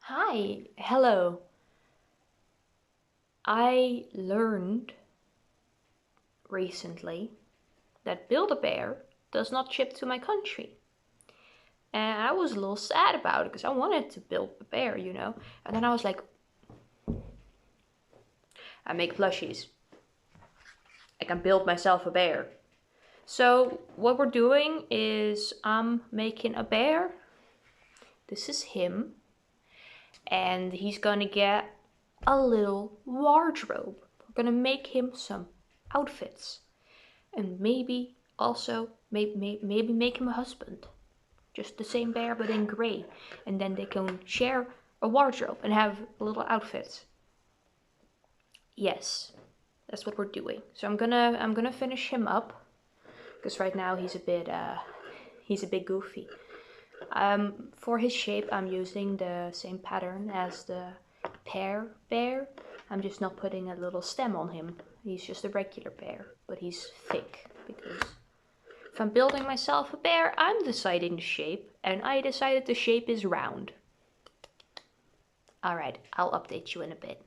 Hi, hello. I learned recently that Build-A-Bear does not ship to my country. And I was a little sad about it because I wanted to build a bear, you know. And then I was like, I make plushies. I can build myself a bear. So what we're doing is I'm making a bear. This is him. And he's gonna get a little wardrobe. We're gonna make him some outfits. And maybe also maybe make him a husband. Just the same bear but in grey. And then they can share a wardrobe and have little outfits. Yes, that's what we're doing. So I'm gonna finish him up because right now he's a bit goofy. For his shape I'm using the same pattern as the Pear bear. I'm just not putting a little stem on him. He's just a regular bear, but he's thick because if I'm building myself a bear, I'm deciding the shape, and I decided the shape is round. Alright, I'll update you in a bit.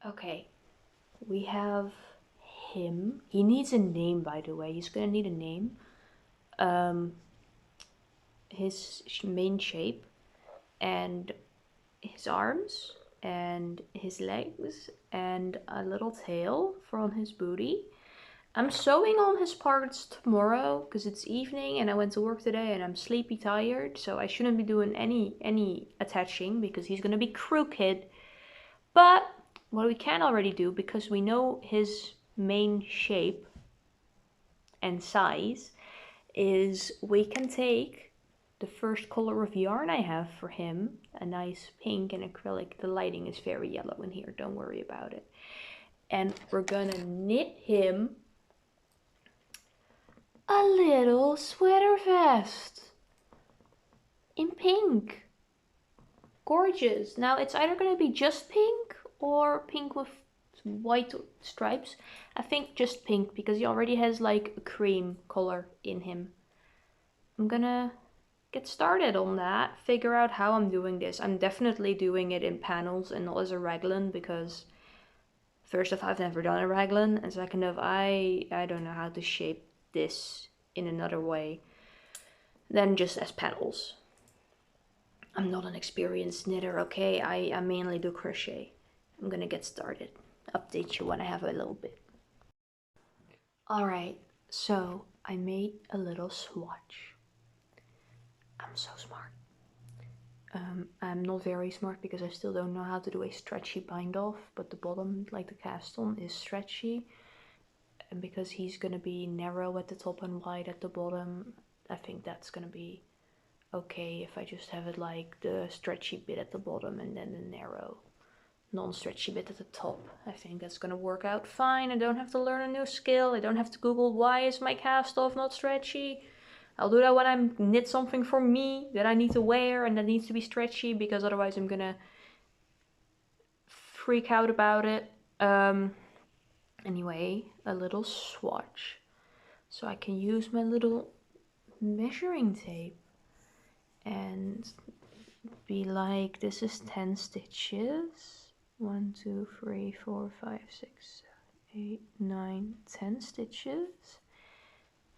Okay, we have him. He needs a name, by the way. He's gonna need a name. His main shape and his arms and his legs and a little tail for on his booty. I'm sewing on his parts tomorrow because it's evening and I went to work today and I'm sleepy tired, so I shouldn't be doing any attaching because he's gonna be crooked. But what we can already do, because we know his main shape and size, is we can take the first color of yarn I have for him, a nice pink and acrylic. The lighting is very yellow in here, don't worry about it. And we're gonna knit him a little sweater vest in pink. Gorgeous. Now it's either gonna be just pink or pink with white stripes. I think just pink because he already has like a cream color in him. I'm gonna get started on that, figure out how I'm doing this. I'm definitely doing it in panels and not as a raglan because first off, I've never done a raglan, and second off, I don't know how to shape this in another way than just as panels. I'm not an experienced knitter, okay? I mainly do crochet. I'm gonna get started. Update you when I have a little bit. Alright, so I made a little swatch. I'm so smart. I'm not very smart because I still don't know how to do a stretchy bind off, but the bottom, like the cast on, is stretchy. And because he's gonna be narrow at the top and wide at the bottom, I think that's gonna be okay if I just have it like the stretchy bit at the bottom and then the narrow non-stretchy bit at the top. I think that's gonna work out fine. I don't have to learn a new skill. I don't have to Google why is my cast off not stretchy. I'll do that when I knit something for me that I need to wear and that needs to be stretchy, because otherwise I'm gonna freak out about it. Anyway, a little swatch. So I can use my little measuring tape and be like, this is 10 stitches. 1, 2, 3, 4, 5, 6, 7, 8, 9, 10 stitches.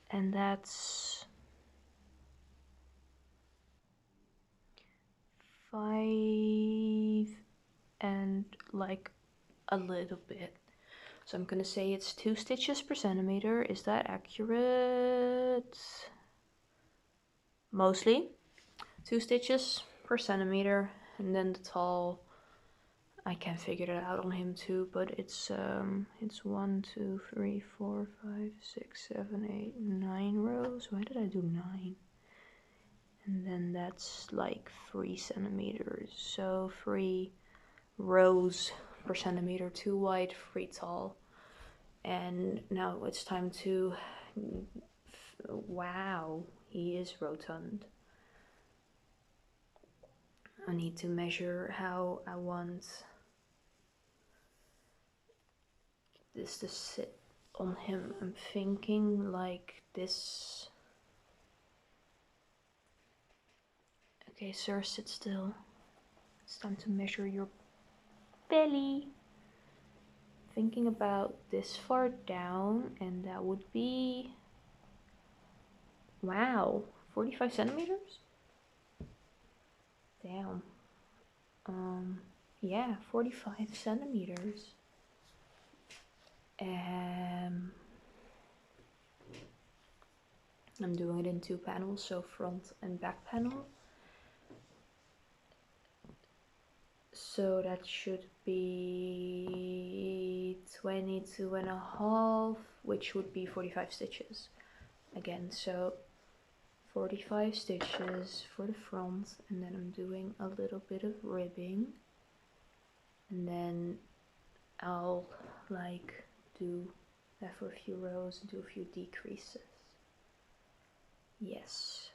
And that's 5 and like a little bit. So I'm gonna say it's 2 stitches per centimeter. Is that accurate? Mostly 2 stitches per centimeter. And then the tall, I can figure that out on him too, but it's 1, 2, 3, 4, 5, 6, 7, 8, 9 rows. Why did I do 9? And then that's like 3 centimeters. So 3 rows per centimeter, 2 wide, 3 tall. And now it's time to, wow, he is rotund. I need to measure how I want this to sit on him. I'm thinking like this. Okay, sir, sit still. It's time to measure your belly. Thinking about this far down, and that would be, wow, 45 centimeters? Damn. Yeah, 45 centimeters. I'm doing it in 2 panels, so front and back panel. So that should be 22.5, which would be 45 stitches. Again, so 45 stitches for the front, and then I'm doing a little bit of ribbing, and then I'll like do that for a few rows and do a few decreases. Yes,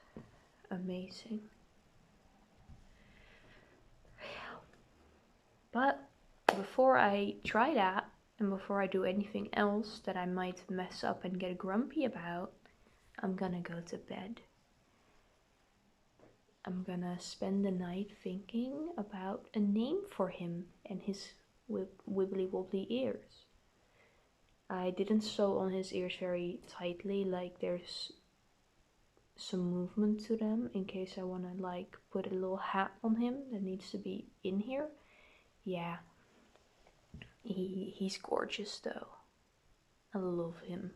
amazing. But before I try that, and before I do anything else that I might mess up and get grumpy about, I'm gonna go to bed. I'm gonna spend the night thinking about a name for him and his wibbly wobbly ears. I didn't sew on his ears very tightly, like there's some movement to them in case I want to like put a little hat on him that needs to be in here. Yeah, he's gorgeous though. I love him.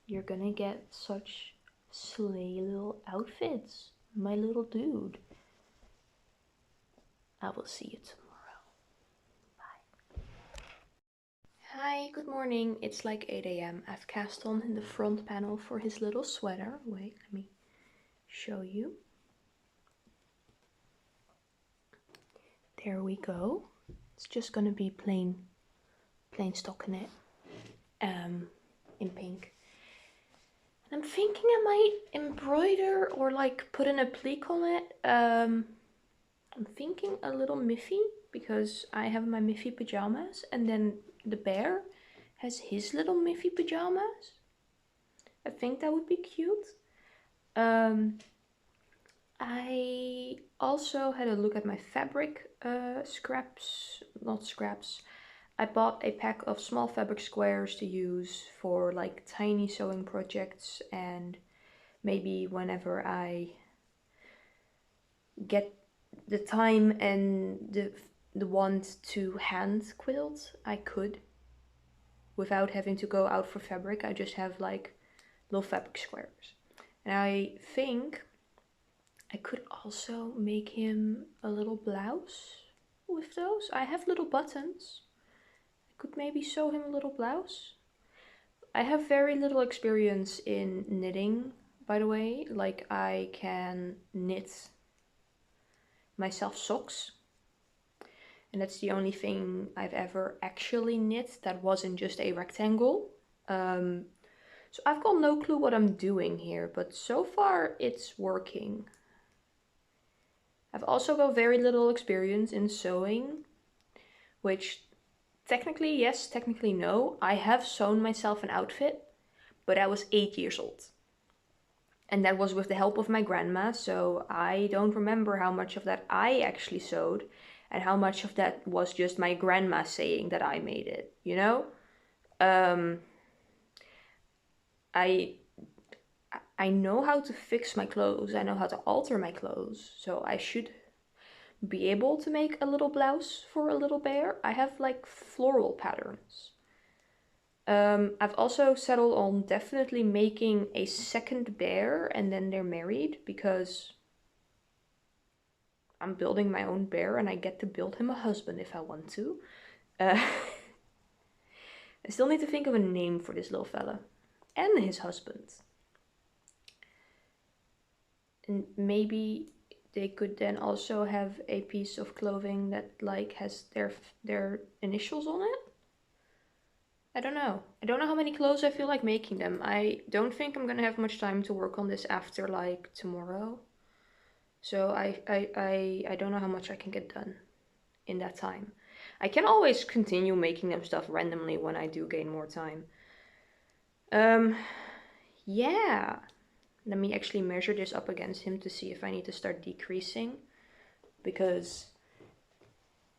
You're gonna get such slay little outfits, my little dude. I will see you tomorrow. Bye. Hi, good morning. It's like 8 a.m. I've cast on in the front panel for his little sweater. Wait, let me show you. There we go. It's just gonna be plain stockinette in pink. And I'm thinking I might embroider or like put an applique on it. I'm thinking a little Miffy, because I have my Miffy pajamas, and then the bear has his little Miffy pajamas. I think that would be cute. I also had a look at my fabric scraps, not scraps. I bought a pack of small fabric squares to use for like tiny sewing projects, and maybe whenever I get the time and the want to hand quilt, I could, without having to go out for fabric. I just have like little fabric squares, and I think I could also make him a little blouse with those. I have little buttons. I could maybe sew him a little blouse. I have very little experience in knitting, by the way. Like, I can knit myself socks, and that's the only thing I've ever actually knit that wasn't just a rectangle. So I've got no clue what I'm doing here, but so far it's working. I've also got very little experience in sewing, which technically yes, technically no. I have sewn myself an outfit, but I was 8 years old. And that was with the help of my grandma, so I don't remember how much of that I actually sewed and how much of that was just my grandma saying that I made it, you know? I know how to fix my clothes, I know how to alter my clothes, so I should be able to make a little blouse for a little bear. I have like floral patterns. I've also settled on definitely making a second bear and then they're married, because I'm building my own bear and I get to build him a husband if I want to. I still need to think of a name for this little fella and his husband. And maybe they could then also have a piece of clothing that like has their initials on it. I don't know. I don't know how many clothes I feel like making them. I don't think I'm gonna have much time to work on this after like tomorrow. So I don't know how much I can get done in that time. I can always continue making them stuff randomly when I do gain more time. Yeah. Let me actually measure this up against him to see if I need to start decreasing. Because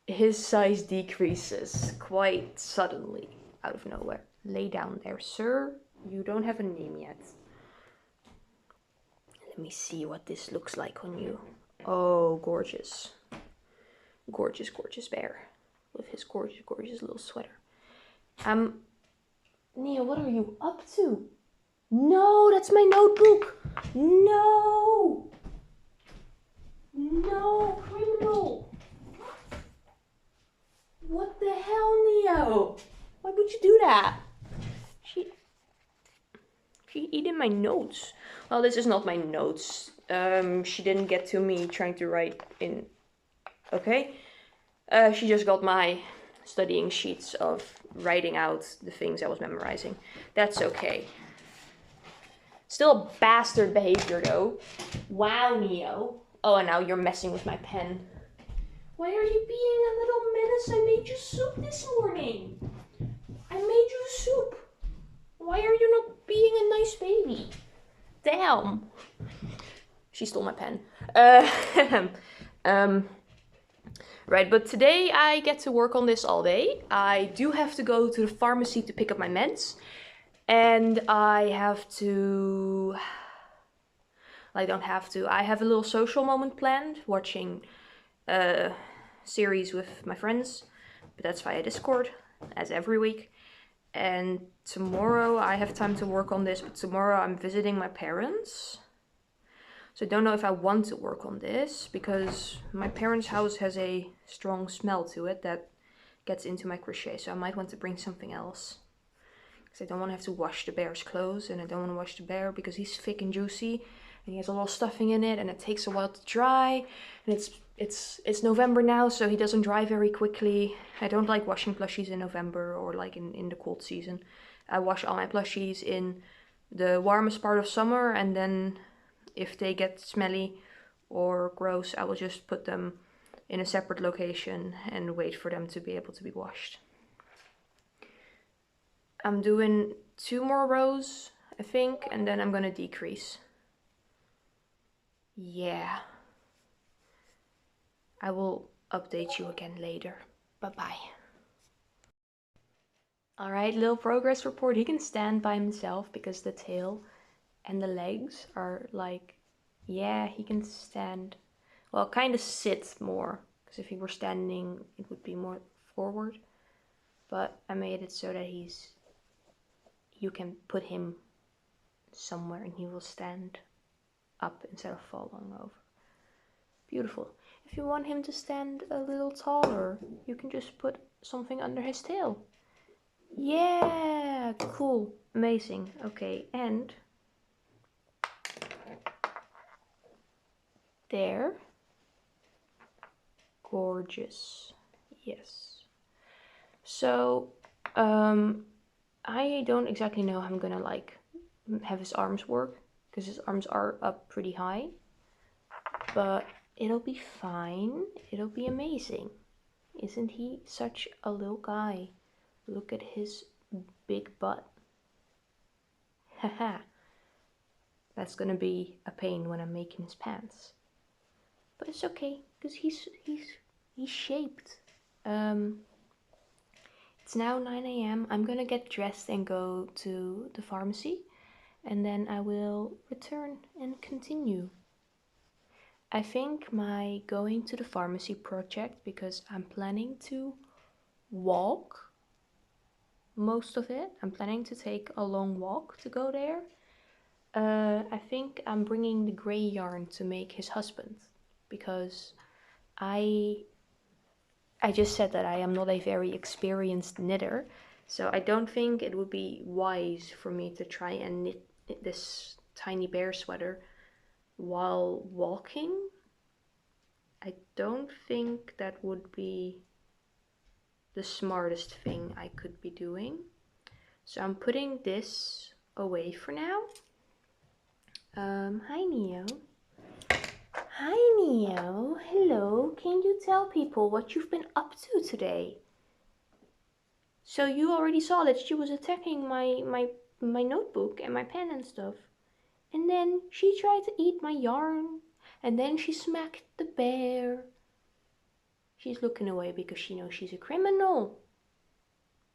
his size decreases quite suddenly out of nowhere. Lay down there, sir. You don't have a name yet. Let me see what this looks like on you. Oh, gorgeous. Gorgeous, gorgeous bear. With his gorgeous, gorgeous little sweater. Nia, what are you up to? No, that's my notebook. No. No, criminal. What the hell, Neo? Why would you do that? She eating my notes. Well, this is not my notes. She didn't get to me trying to write in. Okay. She just got my studying sheets of writing out the things I was memorizing. That's okay. Still a bastard behavior though. Wow, Neo. Oh, and now you're messing with my pen. Why are you being a little menace? I made you soup this morning. I made you soup. Why are you not being a nice baby? Damn. She stole my pen. Right, but today I get to work on this all day. I do have to go to the pharmacy to pick up my meds. And I have to... I don't have to. I have a little social moment planned, watching a series with my friends. But that's via Discord, as every week. And tomorrow I have time to work on this, but tomorrow I'm visiting my parents. So I don't know if I want to work on this, because my parents' house has a strong smell to it that gets into my crochet. So I might want to bring something else. Because I don't want to have to wash the bear's clothes, and I don't want to wash the bear because he's thick and juicy. And he has a lot of stuffing in it, and it takes a while to dry. And it's November now, so he doesn't dry very quickly. I don't like washing plushies in November or like in the cold season. I wash all my plushies in the warmest part of summer, and then if they get smelly or gross, I will just put them in a separate location and wait for them to be able to be washed. I'm doing 2 more rows, I think, and then I'm gonna decrease. Yeah. I will update you again later. Bye-bye. Alright, little progress report. He can stand by himself because the tail and the legs are like, yeah, he can stand. Well, kind of sit more, because if he were standing, it would be more forward. But I made it so that you can put him somewhere and he will stand up instead of falling over. Beautiful. If you want him to stand a little taller, you can just put something under his tail. Yeah, cool, amazing. Okay, and there. Gorgeous. Yes. So, I don't exactly know how I'm gonna like have his arms work, because his arms are up pretty high, but it'll be fine. It'll be amazing. Isn't he such a little guy? Look at his big butt. Haha. That's gonna be a pain when I'm making his pants. But it's okay, because he's shaped. It's now 9 a.m. I'm gonna get dressed and go to the pharmacy, and then I will return and continue. I think my going to the pharmacy project, because I'm planning to walk most of it. I'm planning to take a long walk to go there. I think I'm bringing the gray yarn to make his husband, because I just said that I am not a very experienced knitter, so I don't think it would be wise for me to try and knit this tiny bear sweater while walking. I don't think that would be the smartest thing I could be doing. So I'm putting this away for now. Hi Neo. Hi Neo. Hello. Can you tell people what you've been up to today? So you already saw that she was attacking my notebook and my pen and stuff. And then she tried to eat my yarn. And then she smacked the bear. She's looking away because she knows she's a criminal.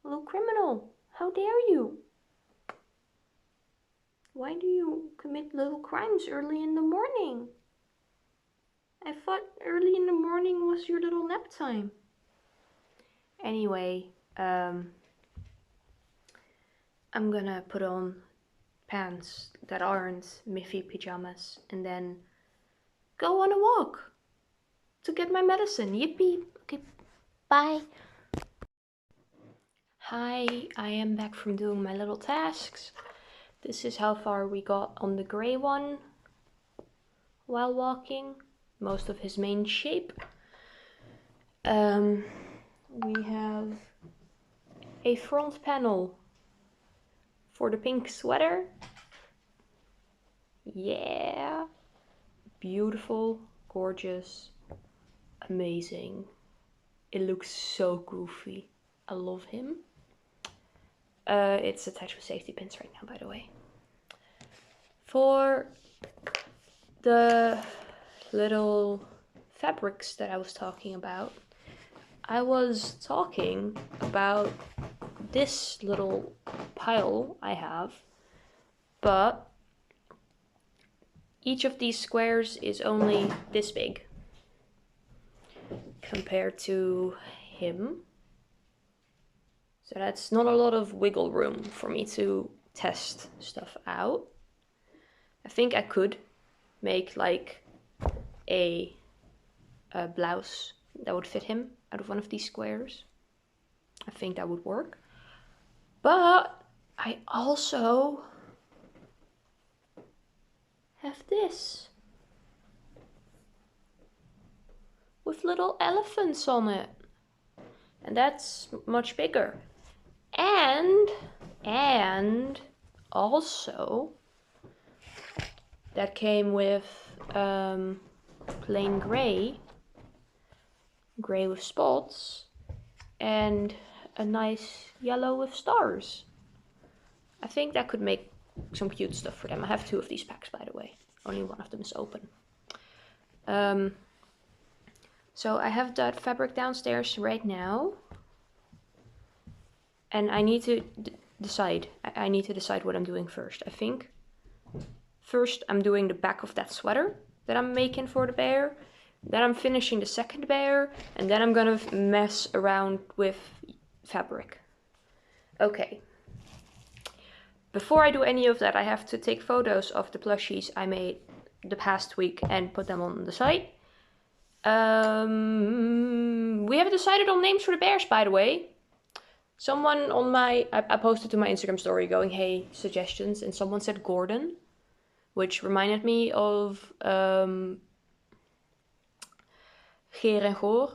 A little criminal. How dare you? Why do you commit little crimes early in the morning? I thought early in the morning was your little nap time. Anyway, I'm gonna put on pants that aren't Miffy pajamas and then go on a walk to get my medicine. Yippee. Okay, bye. Hi, I am back from doing my little tasks. This is how far we got on the gray one while walking. Most of his main shape. We have a front panel for the pink sweater. Yeah. Beautiful, gorgeous, amazing. It looks so goofy. I love him. It's attached with safety pins right now, by the way. For the little fabrics that I was talking about, I was talking about this little pile I have, but each of these squares is only this big compared to him. So that's not a lot of wiggle room for me to test stuff out. I think I could make like a blouse that would fit him out of one of these squares. I think that would work. But I also have this with little elephants on it. And that's much bigger. And also that came with plain gray with spots, and a nice yellow with stars. I think that could make some cute stuff for them. I have 2 of these packs, by the way. Only one of them is open. So I have that fabric downstairs right now. And I need to decide. I need to decide what I'm doing first. I think first I'm doing the back of that sweater that I'm making for the bear. Then I'm finishing the second bear. And then I'm gonna mess around with fabric. Okay. Before I do any of that, I have to take photos of the plushies I made the past week and put them on the site. We haven't decided on names for the bears, by the way. Someone on I posted to my Instagram story going, hey, suggestions, and someone said Gordon, which reminded me of Geer en Goor.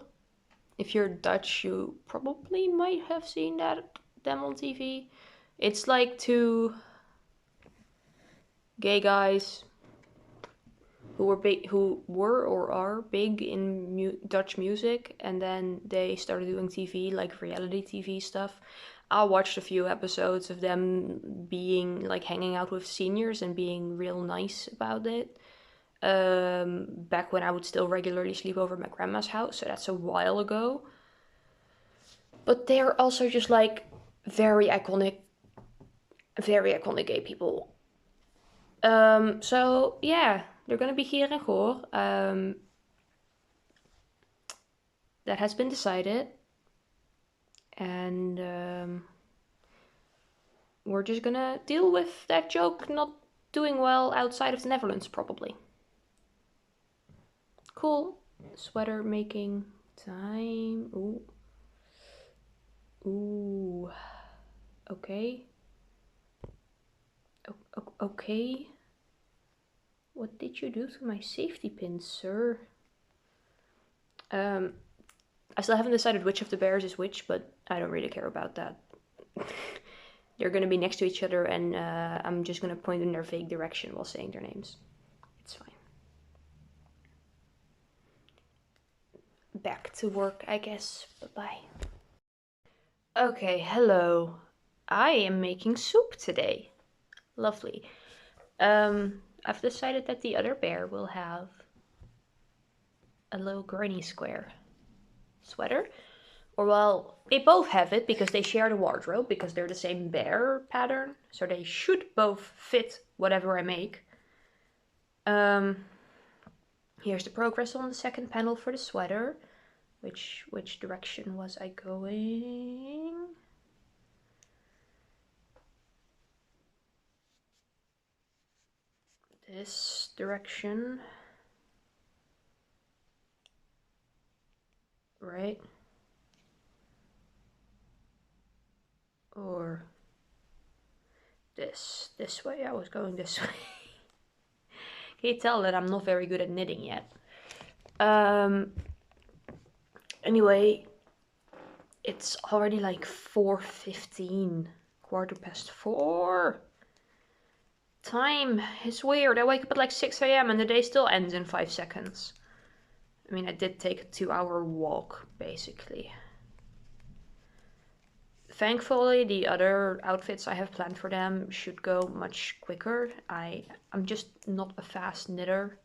If you're Dutch, you probably might have seen them on TV. It's like 2 gay guys who were or are big in Dutch music, and then they started doing TV, like reality TV stuff. I watched a few episodes of them being like hanging out with seniors and being real nice about it. Back when I would still regularly sleep over at my grandma's house, so that's a while ago. But they're also just like very iconic gay people. So yeah. They're gonna be Geer en Goor. That has been decided. And we're just gonna deal with that joke not doing well outside of the Netherlands, probably. Cool. Sweater making time. Ooh. Ooh. Okay. Okay. What did you do to my safety pins, sir? I still haven't decided which of the bears is which, but I don't really care about that. they're going to be next to each other, and I'm just going to point in their vague direction while saying their names. It's fine. Back to work, I guess. Bye-bye. Okay, hello. I am making soup today. Lovely. I've decided that the other bear will have a little granny square sweater. Or well, they both have it because they share the wardrobe, because they're the same bear pattern. So they should both fit whatever I make. Here's the progress on the second panel for the sweater. Which direction was I going? This direction. Right? Or this way. I was going this way. Can you tell that I'm not very good at knitting yet? Anyway, it's already like 4:15, 4:15. Time is weird. I wake up at like 6 a.m. and the day still ends in 5 seconds. I mean, I did take a 2-hour walk, basically. Thankfully, the other outfits I have planned for them should go much quicker. I'm just not a fast knitter.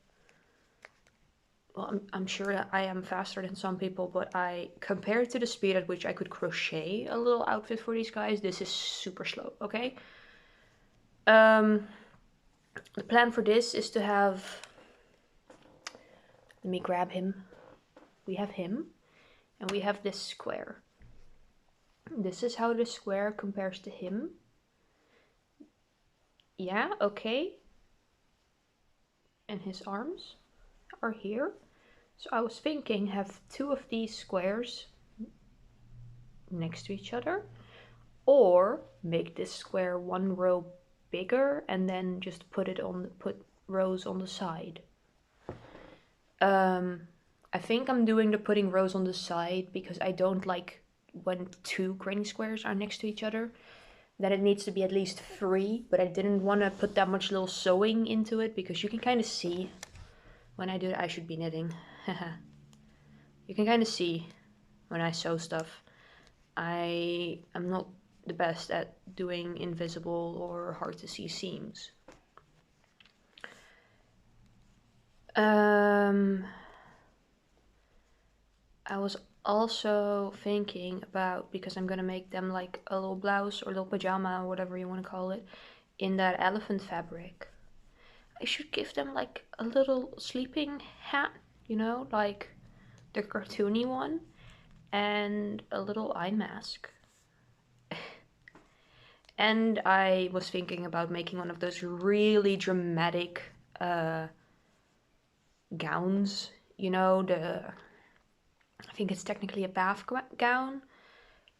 Well, I'm sure that I am faster than some people, but compared to the speed at which I could crochet a little outfit for these guys, this is super slow, okay? The plan for this is to have, let me grab him. We have him, and we have this square. This is how the square compares to him. Yeah, okay. And his arms are here. So I was thinking have 2 of these squares next to each other, or make this square 1 row bigger and then just put rows on the side. I think I'm doing the putting rows on the side because I don't like when 2 granny squares are next to each other. Then it needs to be at least 3, but I didn't want to put that much little sewing into it because you can kind of see when I do it. I should be knitting. You can kind of see when I sew stuff. I am not the best at doing invisible or hard to see seams. I was also thinking about, because I'm gonna make them like a little blouse or little pajama or whatever you want to call it, in that elephant fabric. I should give them like a little sleeping hat, you know, like the cartoony one, and a little eye mask. And I was thinking about making one of those really dramatic gowns, you know, I think it's technically a bath gown,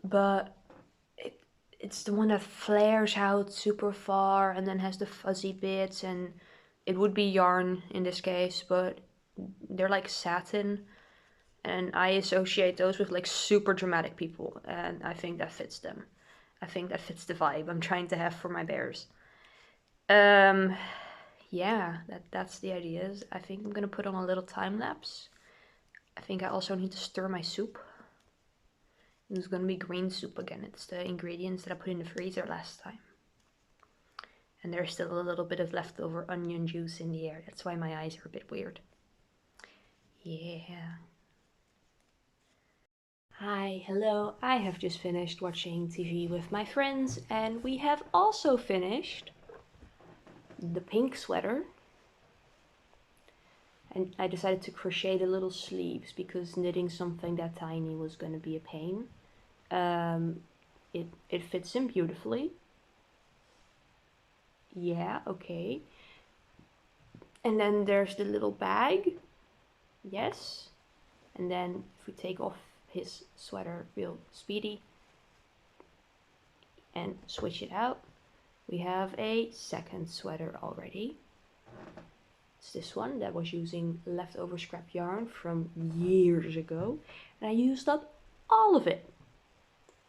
but it's the one that flares out super far and then has the fuzzy bits, and it would be yarn in this case, but they're like satin, and I associate those with like super dramatic people, and I think that fits them. I think that fits the vibe I'm trying to have for my bears. Yeah, that's the ideas. I think I'm gonna put on a little time lapse. I think I also need to stir my soup. It's gonna be green soup again. It's the ingredients that I put in the freezer last time. And there's still a little bit of leftover onion juice in the air. That's why my eyes are a bit weird. Yeah. Hi, hello. I have just finished watching TV with my friends, and we have also finished the pink sweater. And I decided to crochet the little sleeves because knitting something that tiny was going to be a pain. It fits in beautifully. Yeah, okay. And then there's the little bag. Yes. And then if we take off his sweater real speedy and switch it out, we have a second sweater already. It's this one that was using leftover scrap yarn from years ago, and I used up all of it.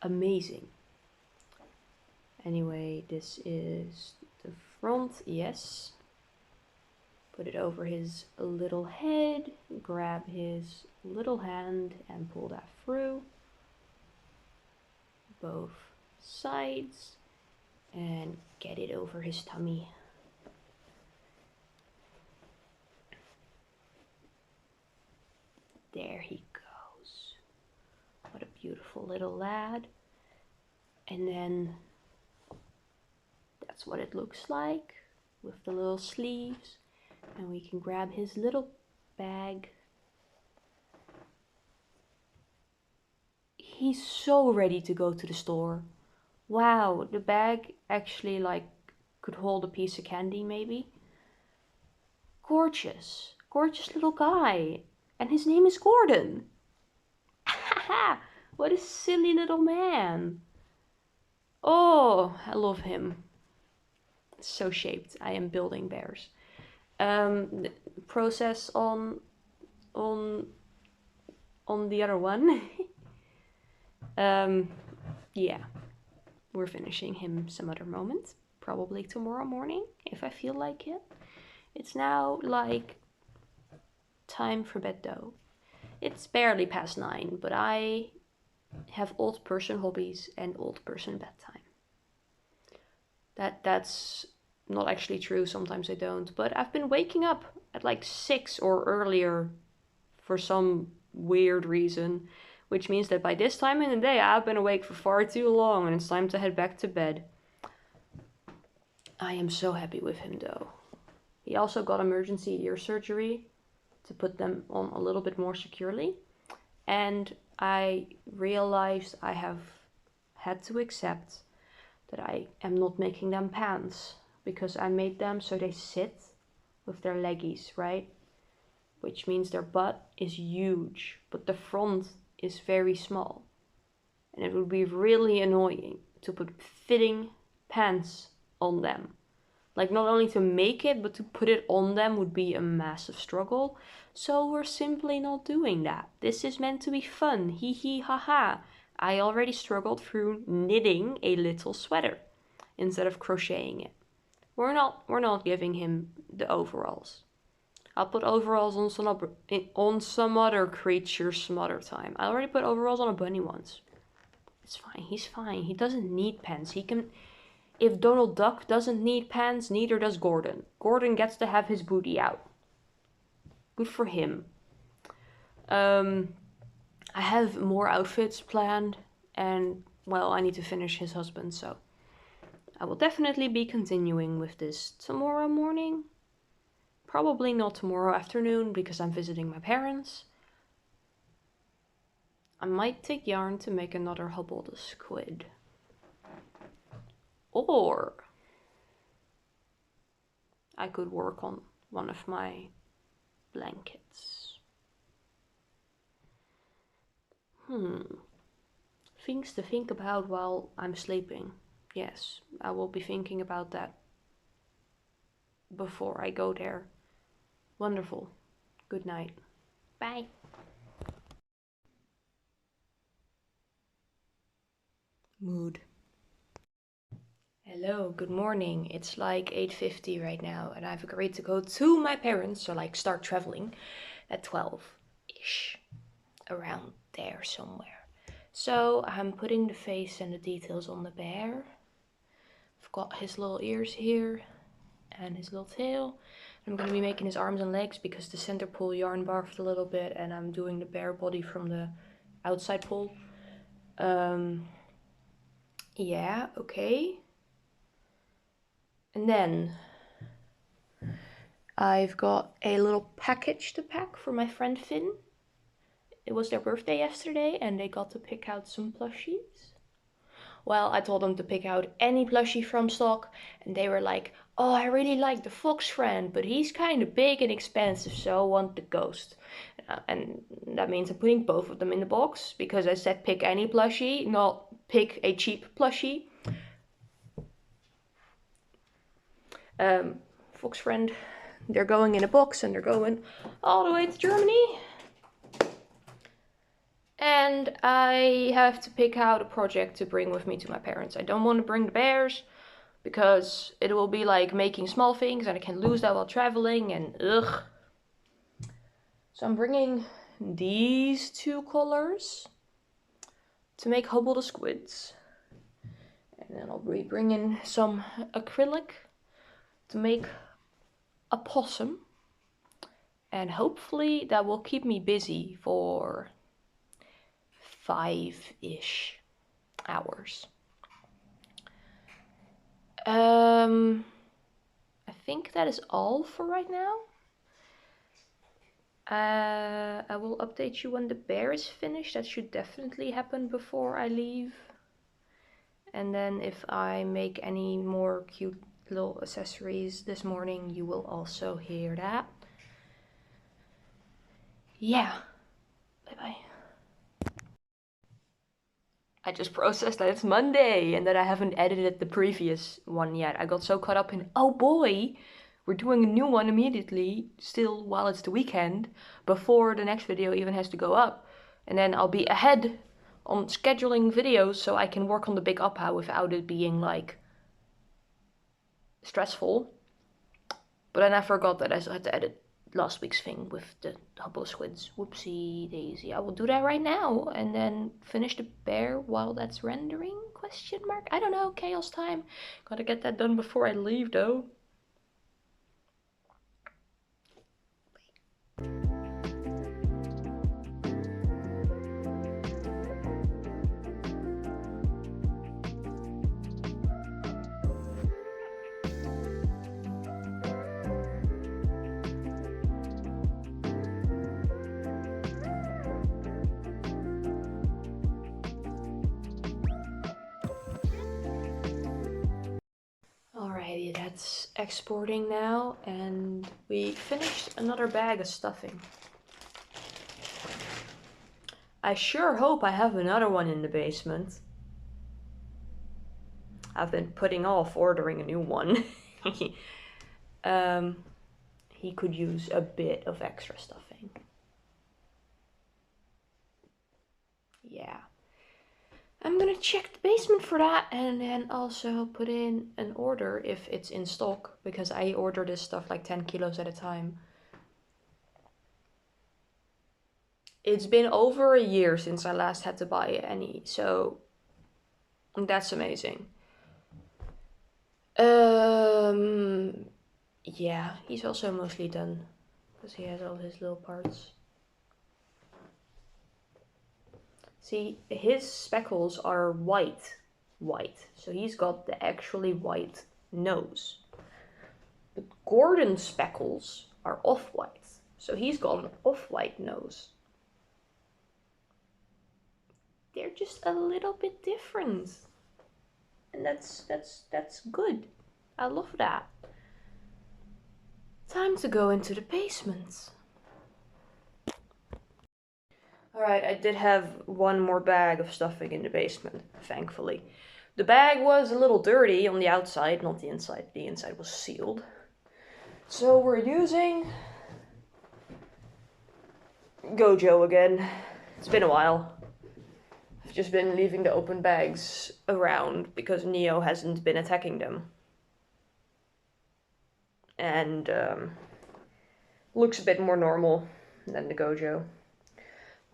Amazing. Anyway, this is the front, yes. Put it over his little head, grab his little hand and pull that through. Both sides and get it over his tummy. There he goes. What a beautiful little lad. And then that's what it looks like with the little sleeves. And we can grab his little bag. He's so ready to go to the store. Wow, the bag actually like could hold a piece of candy maybe. Gorgeous, gorgeous little guy. And his name is Gordon. What a silly little man. Oh, I love him. So shaped. I am building bears. Process on the other one. Yeah, we're finishing him some other moment. Probably tomorrow morning, if I feel like it. It's now like time for bed though. It's barely past 9, but I have old person hobbies and old person bedtime. That's not actually true, sometimes I don't, but I've been waking up at like 6 or earlier for some weird reason, which means that by this time in the day I've been awake for far too long and it's time to head back to bed. I am so happy with him though. He also got emergency ear surgery to put them on a little bit more securely, and I realized I have had to accept that I am not making them pants, because I made them so they sit with their leggies, right? Which means their butt is huge, but the front is very small. And it would be really annoying to put fitting pants on them. Like not only to make it, but to put it on them would be a massive struggle. So we're simply not doing that. This is meant to be fun, hee hee ha ha. I already struggled through knitting a little sweater instead of crocheting it. We're not giving him the overalls. I'll put overalls on some other creature some other time. I already put overalls on a bunny once. It's fine, he's fine. He doesn't need pants. He can... If Donald Duck doesn't need pants, neither does Gordon. Gordon gets to have his booty out. Good for him. I have more outfits planned, and well, I need to finish his husband, so I will definitely be continuing with this tomorrow morning. Probably not tomorrow afternoon because I'm visiting my parents. I might take yarn to make another Hubble the squid. Or I could work on one of my blankets. Things to think about while I'm sleeping. Yes, I will be thinking about that before I go there. Wonderful. Good night. Bye. Mood. Hello, good morning. It's like 8:50 right now and I've agreed to go to my parents, so like start traveling at 12-ish. Around there somewhere. So I'm putting the face and the details on the bear. I've got his little ears here and his little tail. I'm going to be making his arms and legs because the center pull yarn barfed a little bit and I'm doing the bear body from the outside pull. Yeah, okay. And then I've got a little package to pack for my friend Finn. It was their birthday yesterday and they got to pick out some plushies. Well, I told them to pick out any plushie from stock and they were like, oh, I really like the fox friend, but he's kind of big and expensive, so I want the ghost. And that means I'm putting both of them in the box because I said pick any plushie, not pick a cheap plushie. Fox friend, they're going in a box and they're going all the way to Germany. And I have to pick out a project to bring with me to my parents. I don't want to bring the bears because it will be like making small things and I can lose that while traveling and ugh. So I'm bringing these two colors to make Hubble the squids. And then I'll be bringing some acrylic to make a possum. And hopefully that will keep me busy for 5-ish hours. I think that is all for right now. I will update you when the bear is finished. That should definitely happen before I leave. And then if I make any more cute little accessories this morning, you will also hear that. Yeah. Bye-bye. I just processed that it's Monday and that I haven't edited the previous one yet. I got so caught up in, oh boy, we're doing a new one immediately, still while it's the weekend, before the next video even has to go up. And then I'll be ahead on scheduling videos so I can work on the big upha without it being like stressful. But then I forgot that I still had to edit last week's thing with the Hubble squids. Whoopsie daisy. I will do that right now and then finish the bear while that's rendering? Question mark? I don't know. Chaos time. Gotta get that done before I leave though. Alrighty, that's exporting now, and we finished another bag of stuffing. I sure hope I have another one in the basement. I've been putting off ordering a new one. He could use a bit of extra stuffing. Yeah. I'm gonna check the basement for that and then also put in an order if it's in stock, because I order this stuff like 10 kilos at a time. It's been over a year since I last had to buy any, so that's amazing. Yeah, he's also mostly done because he has all his little parts. See, his speckles are white, so he's got the actually white nose. But Gordon's speckles are off-white, so he's got an off-white nose. They're just a little bit different, and that's good. I love that. Time to go into the basement. Alright, I did have one more bag of stuffing in the basement, thankfully. The bag was a little dirty on the outside, not the inside. The inside was sealed. So we're using Gojo again. It's been a while. I've just been leaving the open bags around because Neo hasn't been attacking them. And looks a bit more normal than the Gojo.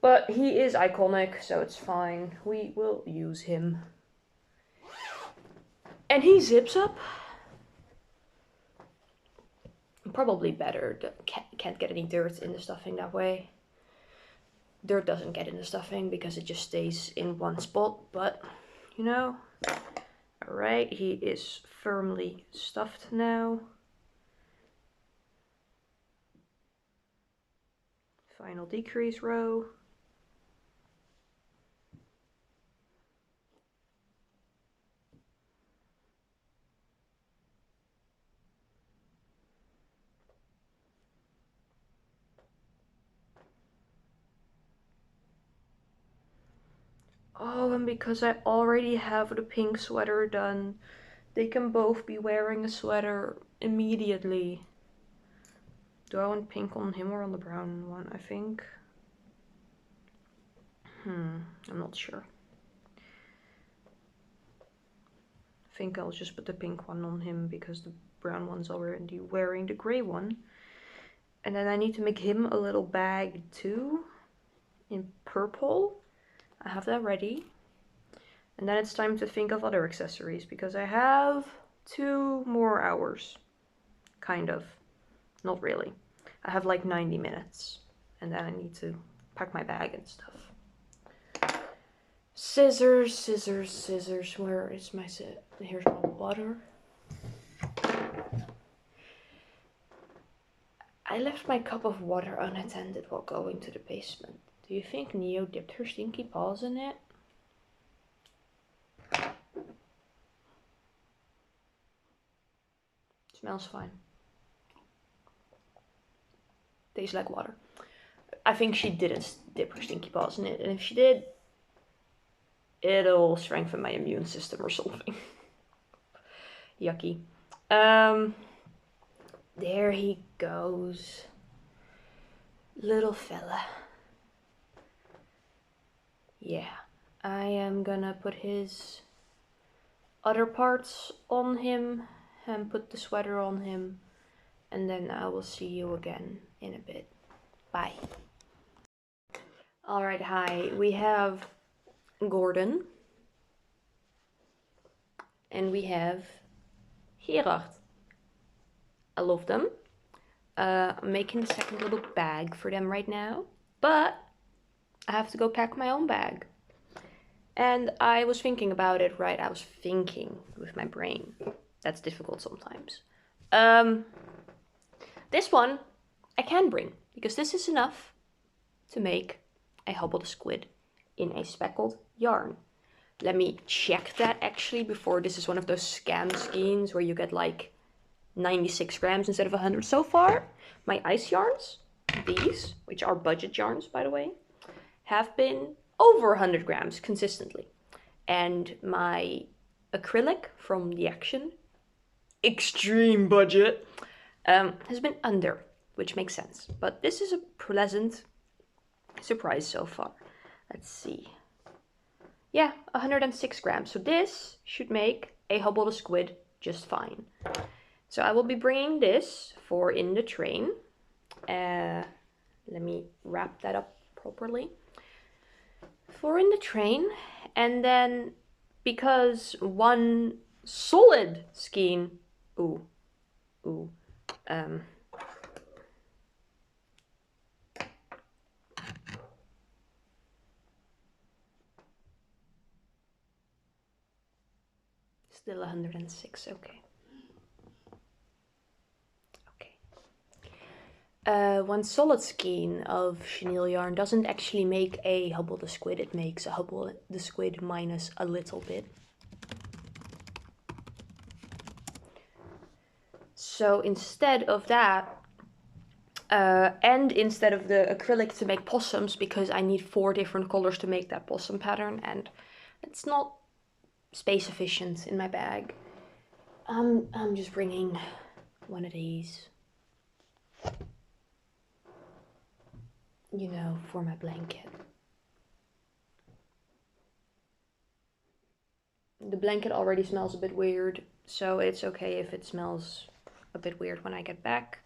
But he is iconic, so it's fine. We will use him. And he zips up. Probably better. Can't get any dirt in the stuffing that way. Dirt doesn't get in the stuffing because it just stays in one spot, but you know. Alright, he is firmly stuffed now. Final decrease row. Oh, and because I already have the pink sweater done, they can both be wearing a sweater immediately. Do I want pink on him or on the brown one? I think. I'm not sure. I think I'll just put the pink one on him because the brown one's already wearing the gray one. And then I need to make him a little bag too, in purple. I have that ready. And then it's time to think of other accessories because I have 2 more hours. Kind of. Not really. I have like 90 minutes. And then I need to pack my bag and stuff. Scissors, scissors, scissors. Where is my here's my water. I left my cup of water unattended while going to the basement. Do you think Neo dipped her stinky paws in it? Smells fine. Tastes like water. I think she didn't dip her stinky paws in it, and if she did, it'll strengthen my immune system or something. Yucky. There he goes. Little fella. Yeah, I am gonna put his other parts on him and put the sweater on him, and then I will see you again in a bit. Bye. Alright, hi. We have Gordon. And we have Gerard. I love them. I'm making the second little bag for them right now, but I have to go pack my own bag. And I was thinking about it, right? I was thinking with my brain. That's difficult sometimes. This one I can bring, because this is enough to make a Hubble the squid in a speckled yarn. Let me check that actually before. This is one of those scam skeins where you get like 96 grams instead of 100. So far, my ice yarns, these, which are budget yarns by the way, have been over 100 grams consistently. And my acrylic from the Action, extreme budget, has been under, which makes sense. But this is a pleasant surprise so far. Let's see. Yeah, 106 grams. So this should make a Hubble the squid just fine. So I will be bringing this for in the train. Let me wrap that up properly. For in the train, and then because one solid skein, still 106, okay. One solid skein of chenille yarn doesn't actually make a Hubble the squid, it makes a Hubble the squid minus a little bit. So instead of that, and instead of the acrylic to make possums, because I need 4 different colors to make that possum pattern, and it's not space efficient in my bag, I'm just bringing one of these. You know, for my blanket. The blanket already smells a bit weird, so it's okay if it smells a bit weird when I get back.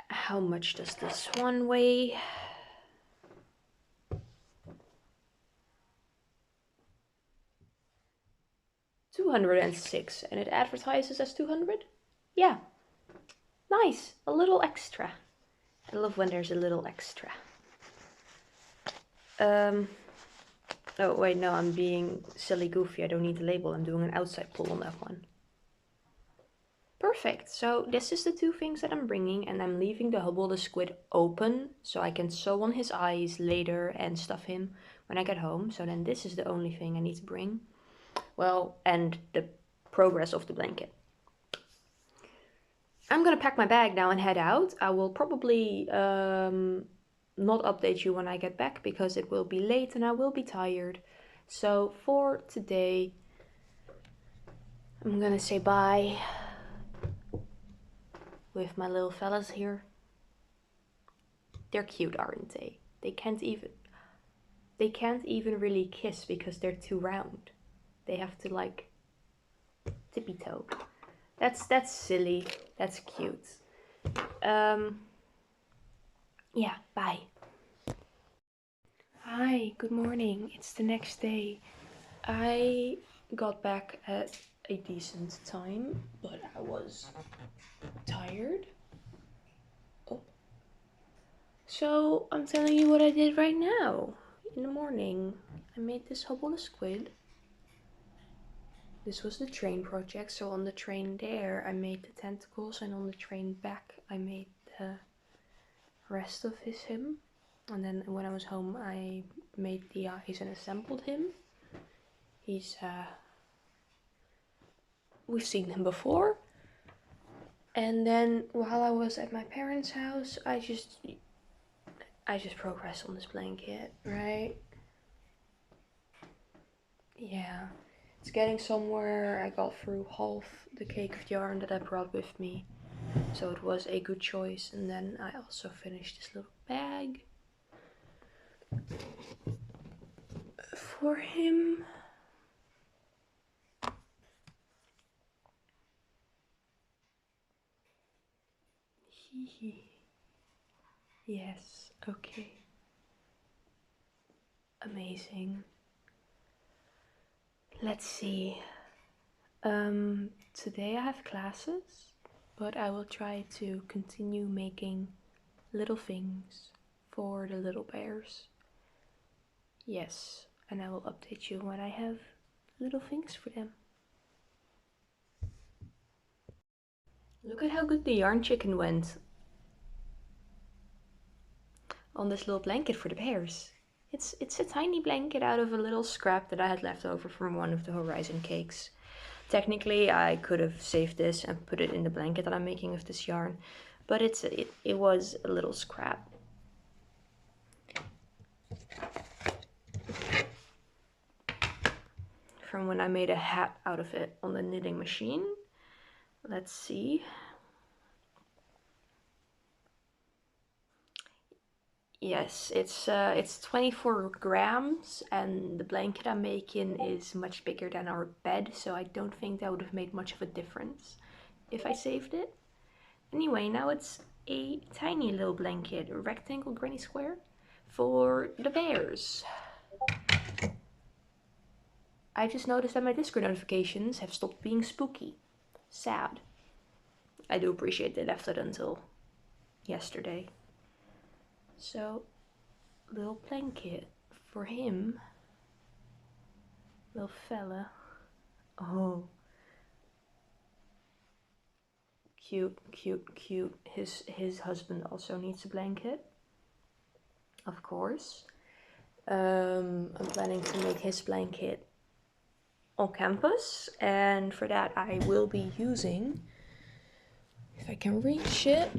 How much does this one weigh? $206, and it advertises as 200? Yeah. Nice, a little extra. I love when there's a little extra. Oh wait, no, I'm being silly goofy. I don't need the label. I'm doing an outside pull on that one. Perfect. So this is the 2 things that I'm bringing, and I'm leaving the Hubble the squid open so I can sew on his eyes later and stuff him when I get home. So then this is the only thing I need to bring. Well, and the progress of the blanket. I'm gonna pack my bag now and head out. I will probably not update you when I get back because it will be late and I will be tired. So for today, I'm gonna say bye with my little fellas here. They're cute, aren't they? They can't even really kiss because they're too round. They have to like tippy toe. That's silly. That's cute. Yeah, bye. Hi, good morning. It's the next day. I got back at a decent time, but I was tired. Oh. So I'm telling you what I did right now. In the morning, I made this Hubble squid. This was the train project, so on the train there I made the tentacles, and on the train back I made the rest of him. And then when I was home I made the eyes and assembled him. He's we've seen him before. And then while I was at my parents' house, I just progressed on this blanket, right? Yeah, it's getting somewhere. I got through half the cake of yarn that I brought with me, so it was a good choice. And then I also finished this little bag for him. Yes, okay. Amazing. Let's see. Today I have classes, but I will try to continue making little things for the little bears. Yes, and I will update you when I have little things for them. Look at how good the yarn chicken went on this little blanket for the bears. It's a tiny blanket out of a little scrap that I had left over from one of the horizon cakes. Technically, I could have saved this and put it in the blanket that I'm making of this yarn, but it was a little scrap. From when I made a hat out of it on the knitting machine. Let's see. Yes, it's 24 grams, and the blanket I'm making is much bigger than our bed, so I don't think that would have made much of a difference if I saved it. Anyway, now it's a tiny little blanket, a rectangle granny square for the bears. I just noticed that my Discord notifications have stopped being spooky. Sad. I do appreciate they left it until yesterday. So, little blanket for him. Little fella. Oh. Cute, cute, cute. His husband also needs a blanket. Of course. I'm planning to make his blanket on campus, and for that I will be using, if I can reach it,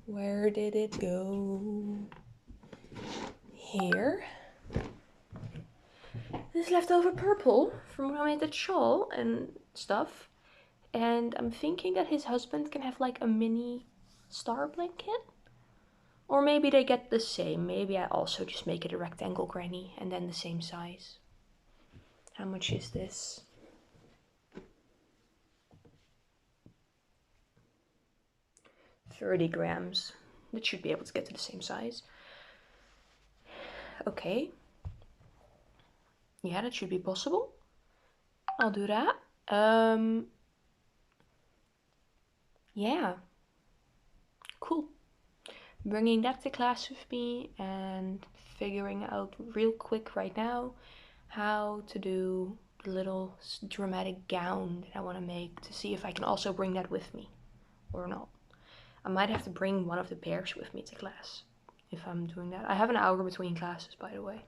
where did it go? Here. This leftover purple from when I made the shawl and stuff, and I'm thinking that his husband can have like a mini star blanket. Or maybe they get the same. Maybe I also just make it a rectangle granny and then the same size. How much is this? $30 grams. That should be able to get to the same size. Okay. Yeah, that should be possible. I'll do that. Yeah. Cool. Bringing that to class with me and figuring out real quick right now how to do the little dramatic gown that I want to make, to see if I can also bring that with me or not. I might have to bring one of the pairs with me to class if I'm doing that. I have an hour between classes, by the way.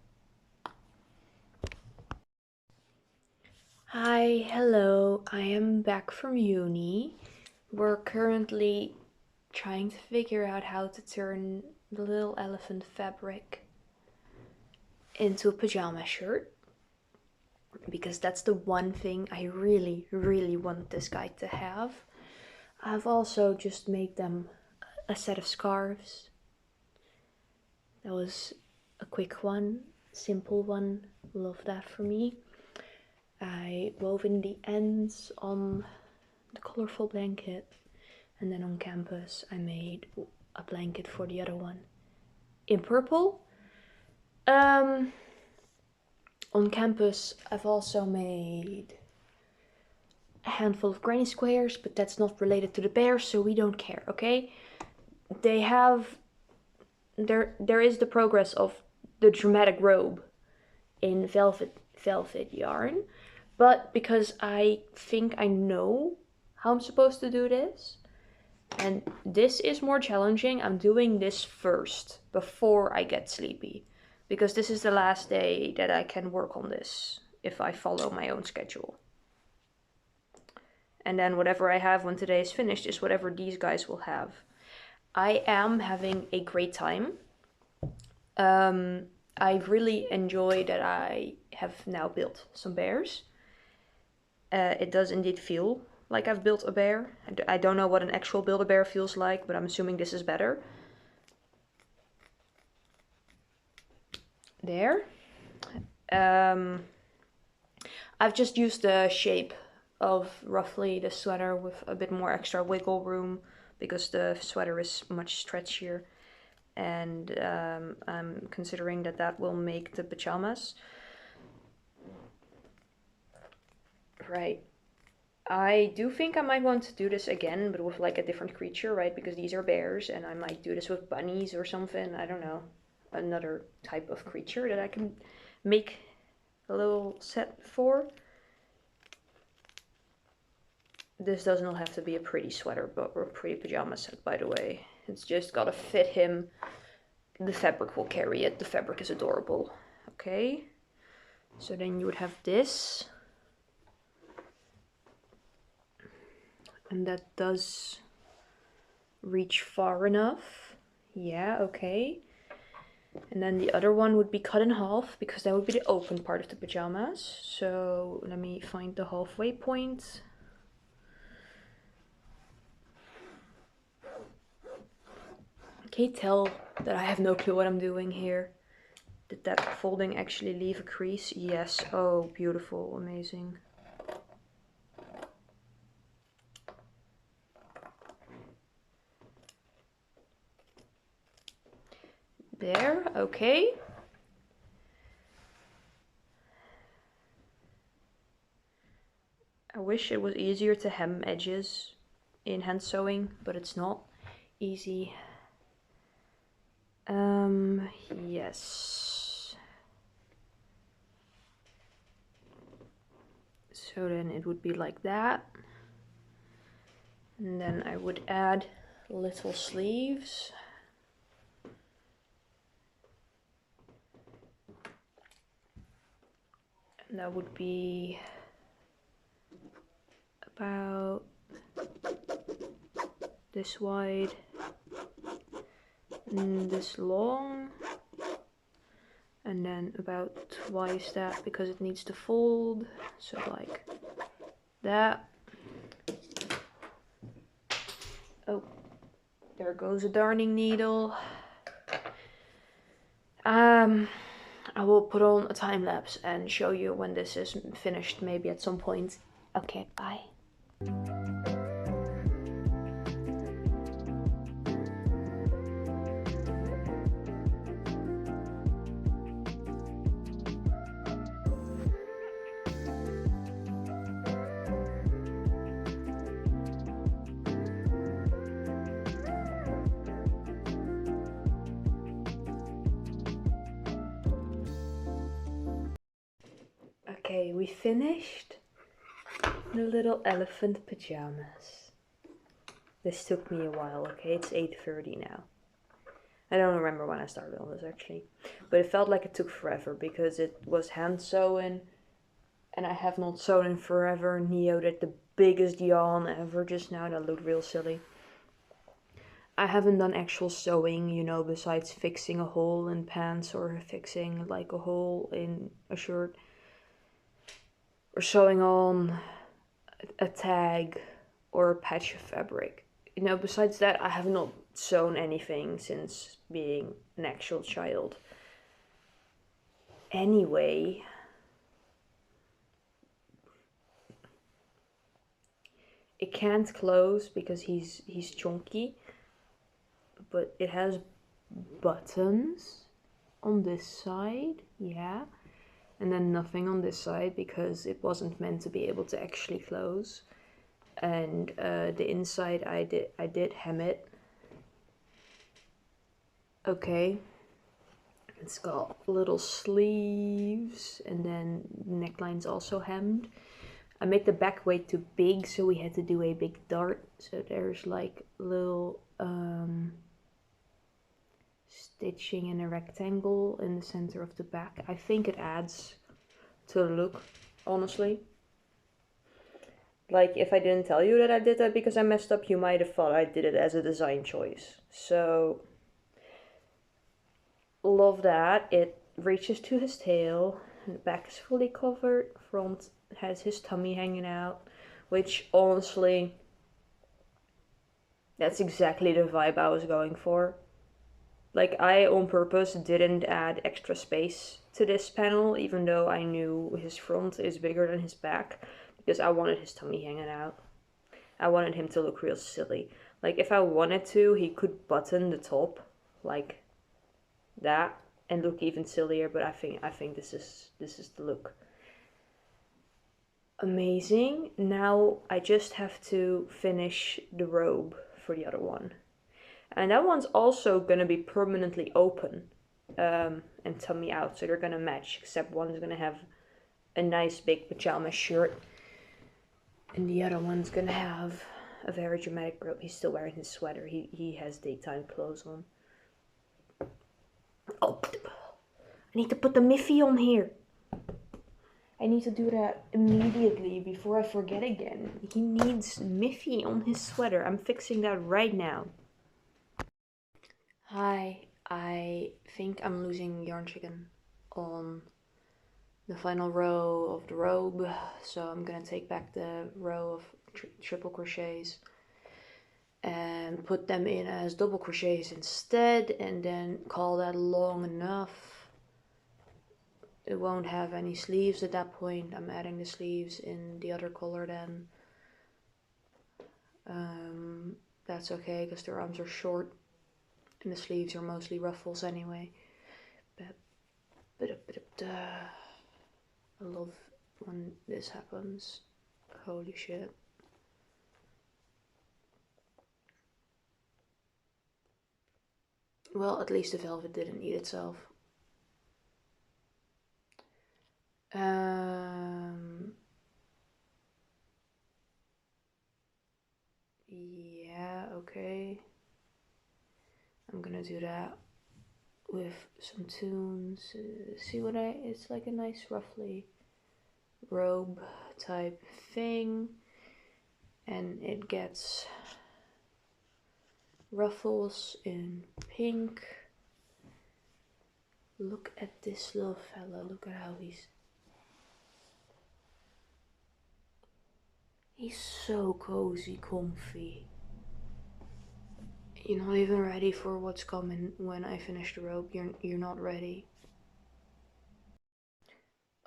Hi, hello. I am back from uni. We're currently trying to figure out how to turn the little elephant fabric into a pajama shirt, because that's the one thing I really, really want this guy to have. I've also just made them a set of scarves. That was a quick one, simple one, love that for me. I wove in the ends on the colorful blanket, and then on campus I made a blanket for the other one in purple. On campus I've also made a handful of granny squares, but that's not related to the bears, so we don't care, okay? They have, there is the progress of the dramatic robe in velvet yarn, but because I think I know how I'm supposed to do this, and this is more challenging, I'm doing this first before I get sleepy, because this is the last day that I can work on this if I follow my own schedule. And then whatever I have when today is finished is whatever these guys will have. I am having a great time. I really enjoy that I have now built some bears. It does indeed feel like I've built a bear. I don't know what an actual Build-A-Bear feels like, but I'm assuming this is better. There. I've just used the shape of roughly the sweater with a bit more extra wiggle room, because the sweater is much stretchier, and I'm considering that that will make the pajamas. Right. I do think I might want to do this again, but with like a different creature, right? Because these are bears, and I might do this with bunnies or something. I don't know. Another type of creature that I can make a little set for. This does not have to be a pretty sweater or a pretty pajama set, by the way. It's just gotta fit him. The fabric will carry it. The fabric is adorable. Okay. So then you would have this. And that does reach far enough. Yeah, okay. And then the other one would be cut in half, because that would be the open part of the pajamas. So let me find the halfway point. Can you tell that I have no clue what I'm doing here? Did that folding actually leave a crease? Yes. Oh, beautiful. Amazing. There. Okay. I wish it was easier to hem edges in hand sewing, but it's not easy. Yes. So then it would be like that. And then I would add little sleeves. And that would be about this wide and this long, and then about twice that, because it needs to fold, so like that. Oh, there goes a darning needle. I will put on a time lapse and show you when this is finished, maybe at some point. Okay, bye. Okay, we finished the little elephant pajamas. This took me a while, okay? It's 8:30 now. I don't remember when I started on this actually, but it felt like it took forever because it was hand sewn, and I have not sewn in forever. Neo did the biggest yawn ever just now. That looked real silly. I haven't done actual sewing, you know, besides fixing a hole in pants or fixing like a hole in a shirt, or sewing on a tag, or a patch of fabric. You know, besides that, I have not sewn anything since being an actual child. Anyway, it can't close because he's chunky, but it has buttons on this side, yeah, and then nothing on this side because it wasn't meant to be able to actually close. And the inside I did hem it. Okay, it's got little sleeves, and then neckline's also hemmed. I made the back way too big, so we had to do a big dart. So there's like little stitching in a rectangle in the center of the back. I think it adds to the look, honestly. Like, if I didn't tell you that I did that because I messed up, you might have thought I did it as a design choice. So, love that. It reaches to his tail. The back is fully covered. Front has his tummy hanging out. Which, honestly, that's exactly the vibe I was going for. Like, I, on purpose, didn't add extra space to this panel, even though I knew his front is bigger than his back. Because I wanted his tummy hanging out. I wanted him to look real silly. Like, if I wanted to, he could button the top like that and look even sillier, but I think this is the look. Amazing. Now I just have to finish the robe for the other one. And that one's also gonna be permanently open and tummy out, so they're gonna match, except one's gonna have a nice big pajama shirt. And the other one's gonna have a very dramatic robe. He's still wearing his sweater. He has daytime clothes on. Oh, I need to put the Miffy on here. I need to do that immediately before I forget again. He needs Miffy on his sweater. I'm fixing that right now. Hi, I think I'm losing yarn chicken on the final row of the robe, so I'm gonna take back the row of triple crochets and put them in as double crochets instead, and then call that long enough. It won't have any sleeves at that point. I'm adding the sleeves in the other color then. That's okay because their arms are short and the sleeves are mostly ruffles anyway. I love when this happens. Holy shit. Well, at least the velvet didn't eat itself. Yeah, okay. I'm gonna do that with some tunes. See what it's like a nice ruffly robe type thing, and it gets ruffles in pink. Look at this little fella. Look at how he's so cozy, comfy. You're not even ready for what's coming when I finish the robe. You're not ready.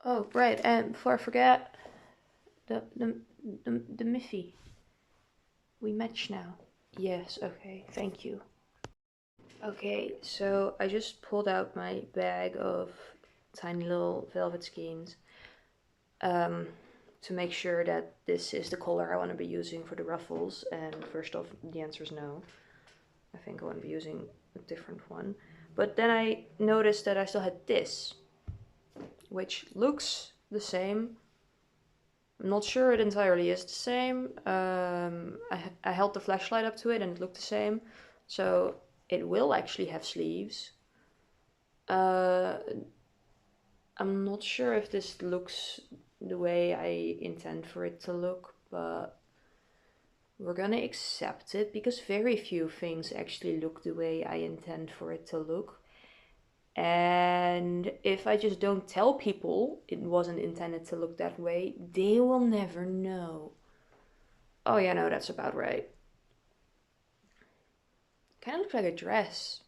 Oh, right, and before I forget, the Miffy. We match now. Yes, okay, thank you. Okay, so I just pulled out my bag of tiny little velvet skeins to make sure that this is the color I want to be using for the ruffles, and first off, the answer is no. I think I want to be using a different one. But then I noticed that I still had this, which looks the same. I'm not sure it entirely is the same. I held the flashlight up to it and it looked the same. So it will actually have sleeves. I'm not sure if this looks the way I intend for it to look, but we're gonna accept it because very few things actually look the way I intend for it to look. And if I just don't tell people it wasn't intended to look that way, they will never know. Oh yeah, no, that's about right. Kind of looks like a dress,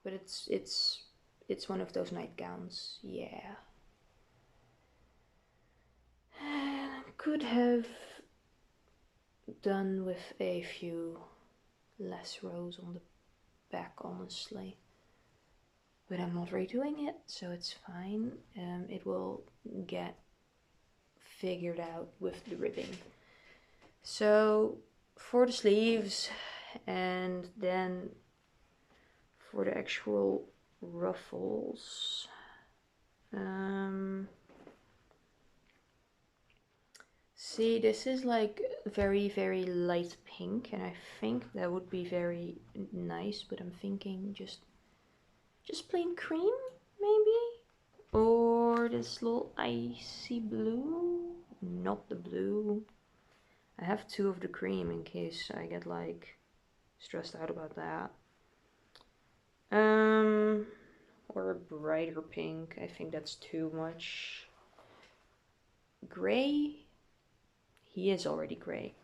but it's one of those nightgowns. Yeah. Could have done with a few less rows on the back, honestly. But I'm not redoing it, so it's fine. It will get figured out with the ribbing. So for the sleeves, and then for the actual ruffles, see, this is like very, very light pink, and I think that would be very nice, but I'm thinking just plain cream, maybe? Or this little icy blue? Not the blue. I have two of the cream in case I get like stressed out about that. Or a brighter pink. I think that's too much. Gray? He is already gray.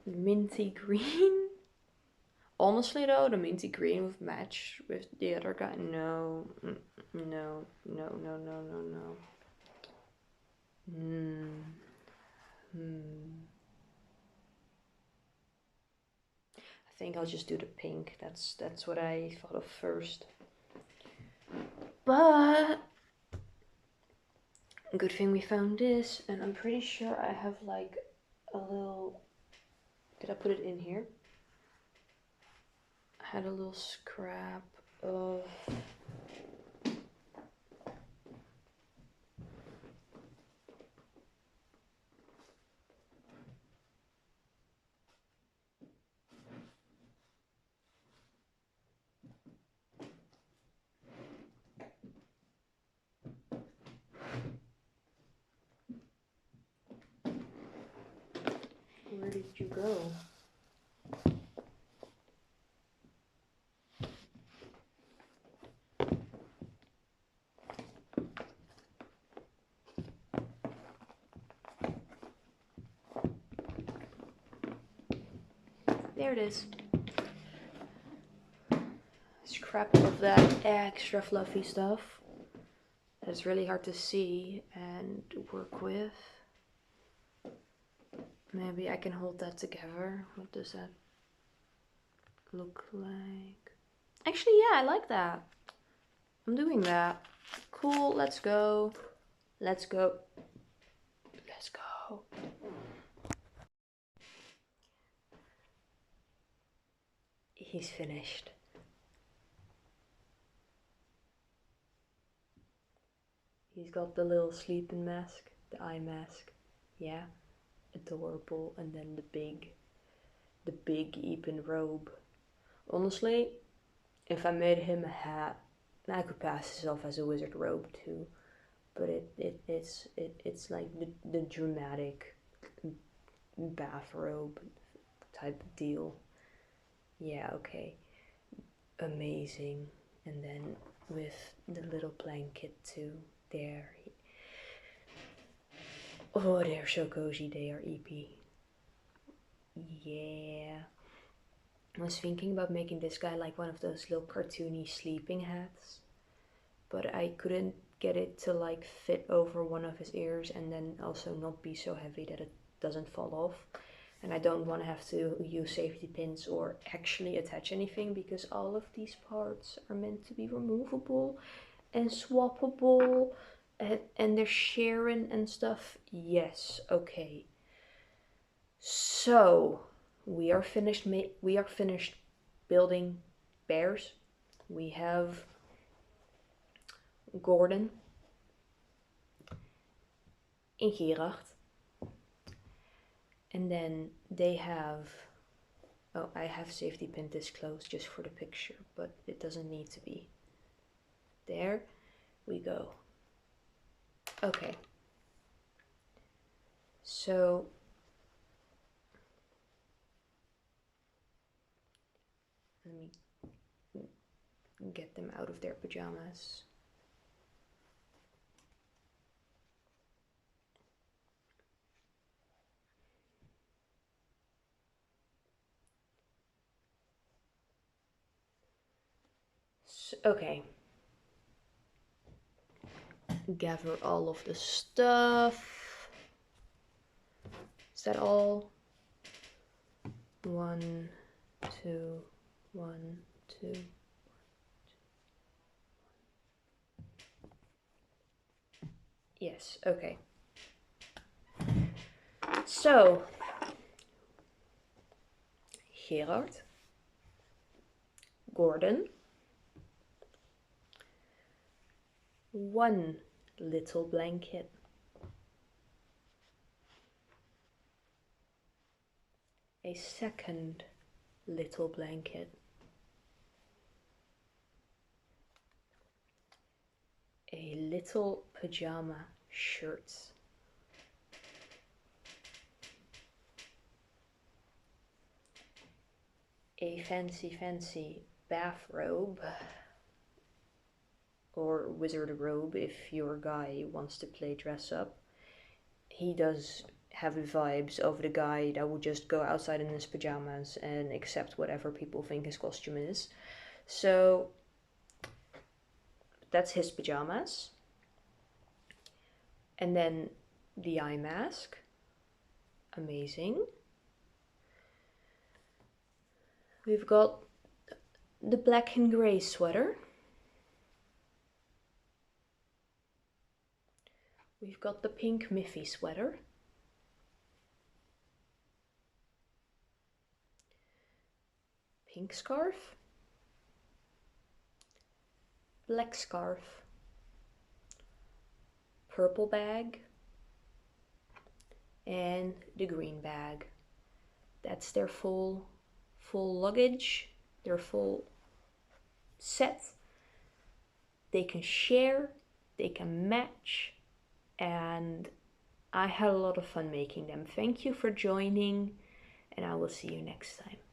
Minty green? Honestly though, the minty green would match with the other guy. No, no, no, no, no, no, no. I think I'll just do the pink. That's what I thought of first. But good thing we found this, and I'm pretty sure I have like a little. Did I put it in here? I had a little scrap of. Where did you go? There it is. Scrap of that extra fluffy stuff. That's really hard to see and work with. Maybe I can hold that together. What does that look like? Actually, yeah, I like that. I'm doing that. Cool, let's go. Let's go. Let's go. He's finished. He's got the little sleeping mask, the eye mask. Yeah, adorable. And then the big Epen robe. Honestly, if I made him a hat, I could pass this off as a wizard robe too. But it's like the dramatic bathrobe type of deal. Yeah, okay. Amazing. And then with the little blanket too. There. Oh, they're so cozy. They are EP. Yeah. I was thinking about making this guy like one of those little cartoony sleeping hats, but I couldn't get it to like fit over one of his ears and then also not be so heavy that it doesn't fall off. And I don't want to have to use safety pins or actually attach anything because all of these parts are meant to be removable and swappable, and they're sharing and stuff. Yes, okay. So we are finished. We are finished building bears. We have Gordon in Gieracht, and then they have. Oh, I have safety pin this close just for the picture, but it doesn't need to be. There we go. Okay. So let me get them out of their pajamas. Okay. Gather all of the stuff. Is that all? 1, 2, 1, 2. Yes, okay. So, Gerard, Gordon, one little blanket, a second little blanket, a little pajama shirt, a fancy bathrobe or wizard robe if your guy wants to play dress up. He does have the vibes of the guy that would just go outside in his pajamas and accept whatever people think his costume is. So that's his pajamas. And then the eye mask. Amazing. We've got the black and gray sweater. We've got the pink Miffy sweater. Pink scarf. Black scarf. Purple bag. And the green bag. That's their full luggage, their full set. They can share, they can match, and I had a lot of fun making them. Thank you for joining, and I will see you next time.